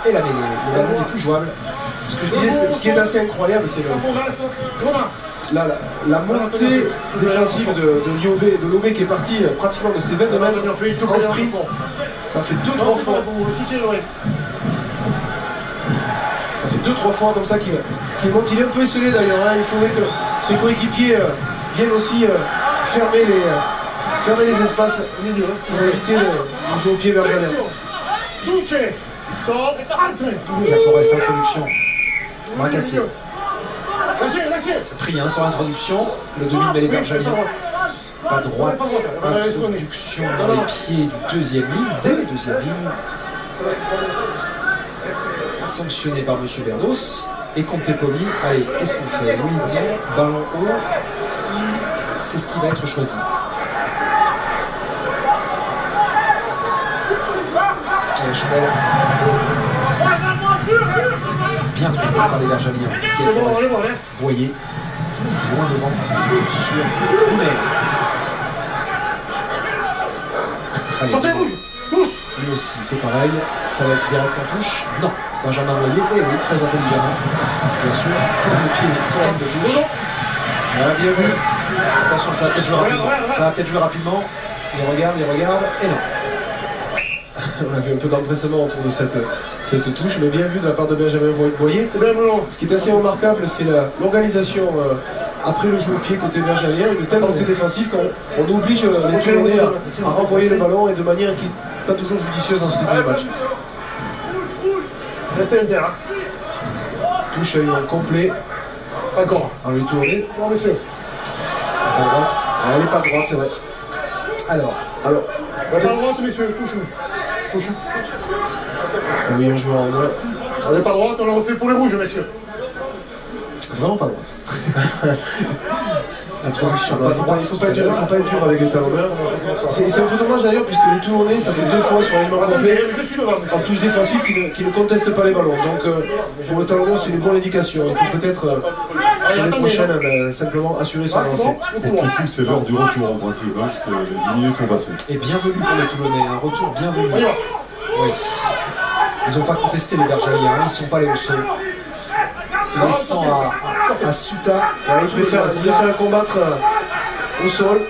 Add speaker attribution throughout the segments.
Speaker 1: et la mêlée. Le ballon n'est plus jouable.
Speaker 2: Ce que je disais, ce qui est assez incroyable, c'est la montée défensive de Lobé qui est parti pratiquement de ses 22 mètres en sprint. Ça fait 2-3 fois. Ça fait 2-3 fois comme ça qu'il monte. Il est un peu esselé d'ailleurs. Hein. Il faudrait que ses coéquipiers viennent aussi fermer les espaces pour éviter de jouer au pied vers Galère.
Speaker 1: La Forest introduction. Bras cassé. Pris sur l'introduction. Le demi-mêlée Berjalien. Pas droite. Introduction dans les pieds du deuxième ligne. Dès la deuxième ligne. Sanctionné par M. Berdos. Et Contepomi. Allez, qu'est-ce qu'on fait? Oui, non. Ballon haut. C'est ce qui va être choisi. Chanel. Bien prise par les Bergaliens. Boyer. Loin devant. Sur Roumer.
Speaker 3: Sortez rouge. Tous.
Speaker 1: Lui aussi, c'est pareil. Ça va être direct en touche. Non. Benjamin Boyer. Et oui, très intelligemment. Bien sûr. Le pied sans ligne de touche. Bien vu. Attention, ça va peut-être jouer rapidement. Ça va peut-être jouer rapidement. Il regarde. Et non.
Speaker 2: On avait un peu d'empressement autour de cette touche, mais bien vu de la part de Benjamin Boyer. Ce qui est assez remarquable, c'est l'organisation après le jeu au pied côté bergalien, une telle montée défensive qu'on oblige les Toulonnais à renvoyer le ballon et de manière qui n'est pas toujours judicieuse en ce début de match.
Speaker 3: Restez inter.
Speaker 2: Touche à une complet.
Speaker 3: Encore.
Speaker 2: En lui tourner.
Speaker 3: Non, monsieur.
Speaker 1: À droite.
Speaker 2: Elle n'est pas droite, c'est vrai.
Speaker 1: Alors.
Speaker 3: Pas à droite, messieurs. Touche.
Speaker 2: Oui, un joueur en moins.
Speaker 3: On n'est pas droite, on le refait pour les rouges, messieurs.
Speaker 1: Vraiment pas droite. Introduction.
Speaker 2: Il ne faut pas être dur avec les talonneurs. C'est un peu dommage d'ailleurs, puisque les Toulonnais, ça fait 2 fois sur les mains complets en touche défensive qui ne contestent pas les ballons. Donc pour le talonneur, c'est une bonne indication. Il peut peut-être sur les prochaines simplement assurer son lancé.
Speaker 4: Pour Kifou, c'est l'heure du retour en principe, hein, parce que les 10 minutes sont passées.
Speaker 1: Et bienvenue pour les Toulonnais, un retour bienvenu. Oui. Ils n'ont pas contesté les Bergaliens, ils ne sont pas allés au sol. Laissant à Souta.
Speaker 2: Il préfère combattre au sol.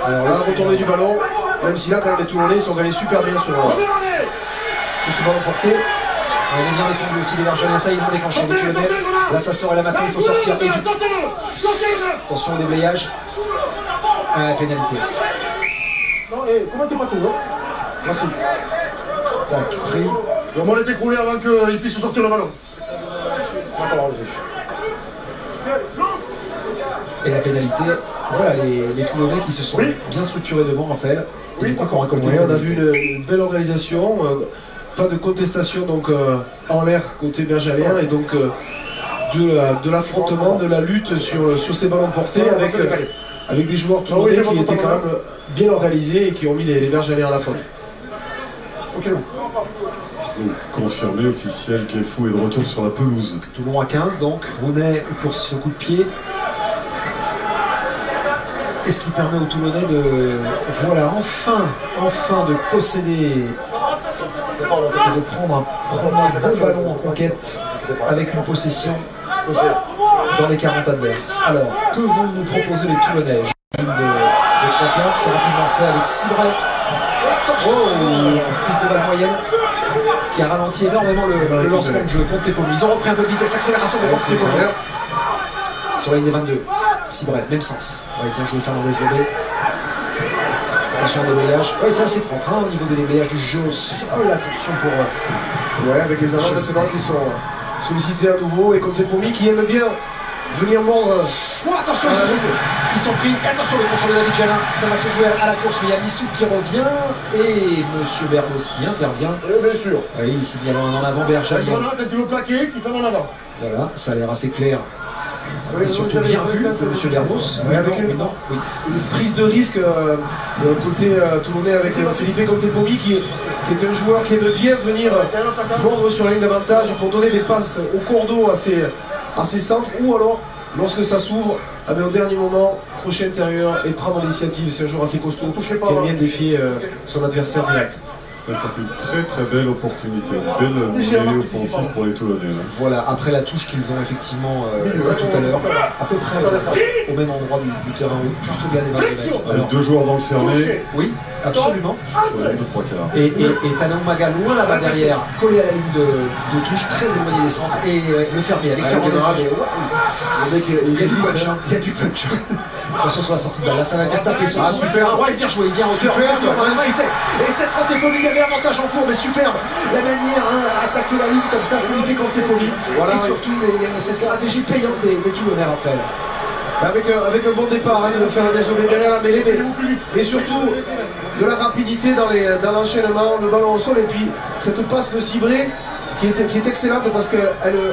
Speaker 2: Alors là, retourner du ballon, même si là, quand même, les Toulonnais sont gagnés super bien sur ce ballon porté.
Speaker 1: Il est bien défendu aussi les Bergaliens, ça ils ont déclenché les Toulonnais. Là ça sort et là maintenant il faut sortir et vite. Attention au déblayage. Pénalité.
Speaker 3: Non, comment t'es pas tout, hein?
Speaker 2: Merci.
Speaker 1: Tac, pris.
Speaker 3: Le ballon est écroulé avant qu'il puisse sortir le ballon. D'accord,
Speaker 1: et la pénalité. Voilà les Toulonnais qui se sont bien structurés devant Raphaël. Et du coup qu'on récolte.
Speaker 2: On a vu une belle organisation. Pas de contestation donc en l'air côté bergalien et donc de l'affrontement, de la lutte sur ces ballons portés avec des joueurs tournés qui étaient quand même bien organisés et qui ont mis les bergaliens à la faute.
Speaker 3: Ok.
Speaker 4: Donc, confirmé, officiel, Kifou est de retour sur la pelouse.
Speaker 1: Toulon à 15 donc, Rounet pour ce coup de pied. Et ce qui permet aux Toulonnais de, voilà, enfin de posséder et de prendre un bon ballon en conquête avec une possession dans les 40 adverses. Alors, que vont nous proposer les Toulonnais? De 3 quarts, c'est rapidement fait avec Cibray. Prise de balle moyenne. Ce qui a ralenti énormément le lancement de jeu contre Tepomi. Ils ont repris un peu de vitesse, l'accélération de Tepomi. Sur la ligne des 22. Cibray, même sens. Ouais, bien joué Fernandez Lobé. Attention au déblayage. Oui, c'est assez propre hein, au niveau des déblayages du jeu au sol. Attention pour.
Speaker 2: Ouais, avec les agents maintenant qui sont sollicités à nouveau et comme Tepomi qui aime bien venir mordre.
Speaker 1: Oh, attention, ils sont pris. Attention, le contrôle de David Jalin. Ça va se jouer à la course, mais il y a Missou qui revient et M. Berdos qui intervient.
Speaker 3: Bien sûr.
Speaker 1: Oui, il signale un en avant Berjalien.
Speaker 3: Quand tu veux plaquer, tu fais en avant.
Speaker 1: Voilà, ça a l'air assez clair. Et surtout bien vu de M. Berdos.
Speaker 2: Oui, avec une prise de risque côté toulonnais avec Felipe Contepomi qui est un joueur qui aime bien venir mordre sur la ligne d'avantage pour donner des passes au cours d'eau à ses centres ou alors lorsque ça s'ouvre au dernier moment crochet intérieur et prendre l'initiative. C'est un joueur assez costaud qui aime bien défier son adversaire direct.
Speaker 4: Ouais, ça fait une très belle opportunité, une belle mêlée offensive pour les Toulonnais. Là.
Speaker 1: Voilà, après la touche qu'ils ont effectivement tout à l'heure, à peu près au même endroit du terrain, juste au-delà des 22 mètres.
Speaker 4: Avec 2 joueurs dans le fermé,
Speaker 1: Oui, absolument.
Speaker 4: sur la ligne de 3 quarts.
Speaker 1: Et Tanaumaga loin là-bas derrière, collé à la ligne de touche, très éloigné des centres. Et le fermé avec Fernandez.
Speaker 2: Le mec, il
Speaker 1: Il y a du
Speaker 2: résiste.
Speaker 1: punch, hein. Il y a du punch. Attention sur la sortie de balle, là ça va venir taper sur son
Speaker 2: super.
Speaker 1: Ouais, bien joué, il vient en hauteur. Et cette Contepomi, il y avait avantage en cours, mais superbe. La manière, attaquer la ligne comme ça, Felipe Contepomi.
Speaker 2: Voilà,
Speaker 1: et surtout, ces stratégies payantes des Toulonnais, Raphaël.
Speaker 2: Avec un bon départ, de faire un désolé derrière la mêlée, mais surtout de la rapidité dans l'enchaînement, le ballon au sol, et puis cette passe de Cibré qui est excellente parce qu'elle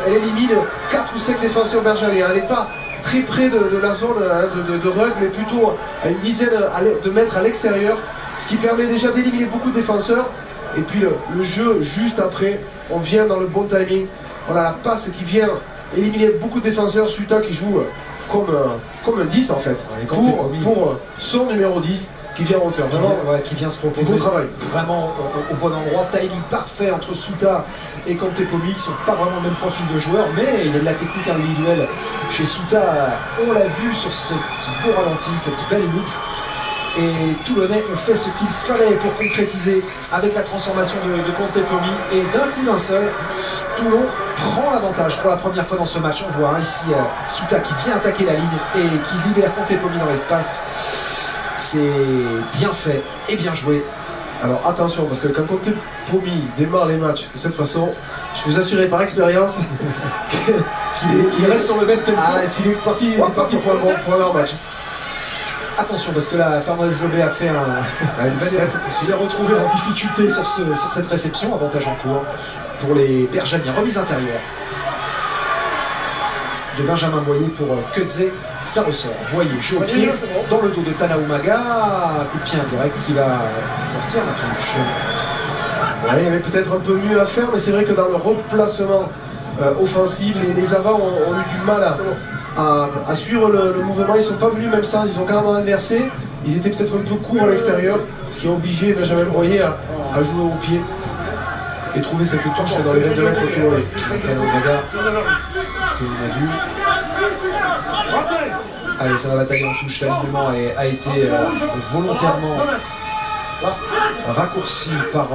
Speaker 2: élimine 4 ou 5 défenseurs bergaliens. Elle n'est pas très près de la zone de rug, mais plutôt à une dizaine de mètres à l'extérieur, ce qui permet déjà d'éliminer beaucoup de défenseurs. Et puis le jeu juste après, on vient dans le bon timing. Voilà la passe qui vient éliminer beaucoup de défenseurs. Suta qui joue comme un 10 en fait, pour son numéro 10 qui vient en hauteur. Vraiment,
Speaker 1: qui vient se proposer.
Speaker 2: Beau travail.
Speaker 1: Vraiment au bon endroit. Timing parfait entre Suta et Contepomi qui sont pas vraiment le même profil de joueurs, mais il y a de la technique individuelle chez Suta. On l'a vu sur ce beau ralenti, cette belle loupe. Et Toulonnais ont fait ce qu'il fallait pour concrétiser avec la transformation de Contepomi. Et d'un coup d'un seul, Toulon prend l'avantage pour la première fois dans ce match. On voit ici Suta qui vient attaquer la ligne et qui libère Contepomi dans l'espace. C'est bien fait et bien joué.
Speaker 2: Alors attention, parce que quand Contepomi démarre les matchs de cette façon, je vous assure par expérience
Speaker 1: qu'il reste sur le même tempo.
Speaker 2: S'il est parti pour un long match.
Speaker 1: Attention parce que là Fernandez Lobé a fait s'est retrouvé en difficulté sur cette réception. Avantage en cours pour les Bergamiens. Remise intérieure de Benjamin Boyer pour Kudze. Ça ressort. Boyer, jeu au pied dans le dos de Tanaumaga. Coup de pied indirect qui va sortir la touche.
Speaker 2: Ouais, il y avait peut-être un peu mieux à faire, mais c'est vrai que dans le replacement offensif, les avants ont eu du mal à suivre le mouvement. Ils ne sont pas venus même ça, ils ont carrément inversé. Ils étaient peut-être un peu courts à l'extérieur, ce qui a obligé Benjamin Boyer à jouer au pied et trouver cette touche dans les 22 mètres au volet.
Speaker 1: Tanaumaga que l'on a vu. Allez, ça va batailler en touche. L'alignement a été volontairement raccourci par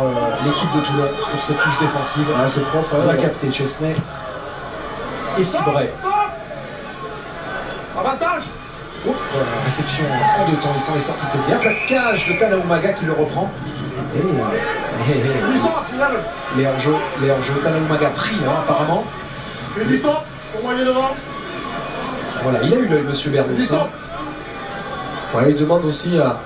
Speaker 1: l'équipe de Toulon pour cette touche défensive.
Speaker 2: C'est propre.
Speaker 1: On a capté Chesney et Cibré. Réception en 2 temps, il s'en est sorti comme ça. Plaquage de Tanaumaga qui le reprend. Et les hors-jeux, Tanaumaga pris apparemment. Voilà, il a eu l'œil, monsieur Berdos.
Speaker 2: Ouais, il demande aussi à.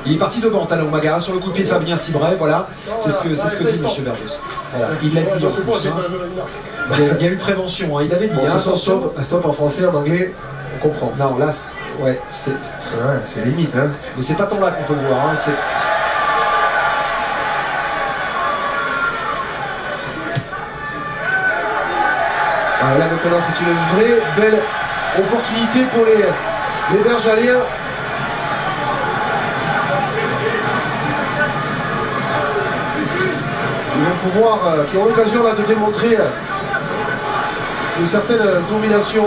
Speaker 1: Il est parti devant Tanaumaga sur le coup de pied de Fabien Cibré, voilà. C'est ce que dit monsieur Berdos. Voilà. Il l'a dit en plus. Il y a eu prévention, il avait dit.
Speaker 2: Stop en français, en anglais, on comprend.
Speaker 1: Non, là, ouais, c'est
Speaker 2: limite. Hein.
Speaker 1: Mais c'est pas tant là qu'on peut le voir.
Speaker 2: Là maintenant c'est une vraie belle opportunité pour les Bergaliens. Qui ont l'occasion là de démontrer une certaine domination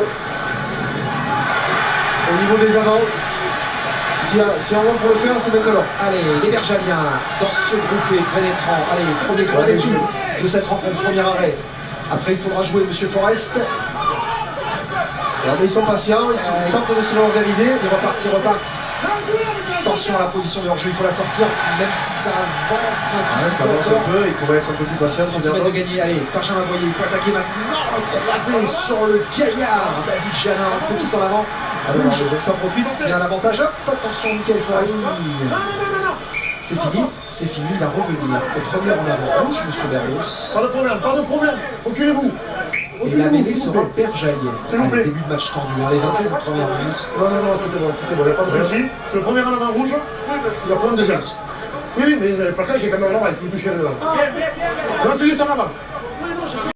Speaker 2: au niveau des avants. Si on va pour le faire, c'est maintenant.
Speaker 1: Allez, les Bergaliens dans ce groupé pénétrant. Allez, premier gros défi de cette rencontre, premier arrêt. Après, il faudra jouer monsieur Forest.
Speaker 2: Alors, mais ils sont patients, ils tentent de se réorganiser.
Speaker 1: Ils repartent. Attention à la position de hors-jeu, il faut la sortir, même si ça avance
Speaker 2: ça avance un peu, il pourrait être un peu plus patient.
Speaker 1: Centimètre de gagner, allez, Benjamin Boyer, il faut attaquer maintenant, croisé sur le gaillard, David Janin, petit en avant, rouge, ça profite, il y a un avantage, hop, attention Michael Foresti. C'est fini, il va revenir au premier en avant rouge, monsieur Berdos.
Speaker 3: Pas de problème, reculez-vous.
Speaker 1: Et la mêlée sera bergalienne. Allez, début de match tendu, les 25 premières minutes.
Speaker 3: Non, c'était bon, il n'y a pas de souci. C'est le premier en avant rouge, il va prendre 2 heures. Oui, mais le plaquage est quand même en avant, il se toucher là. Non, c'est juste en avant.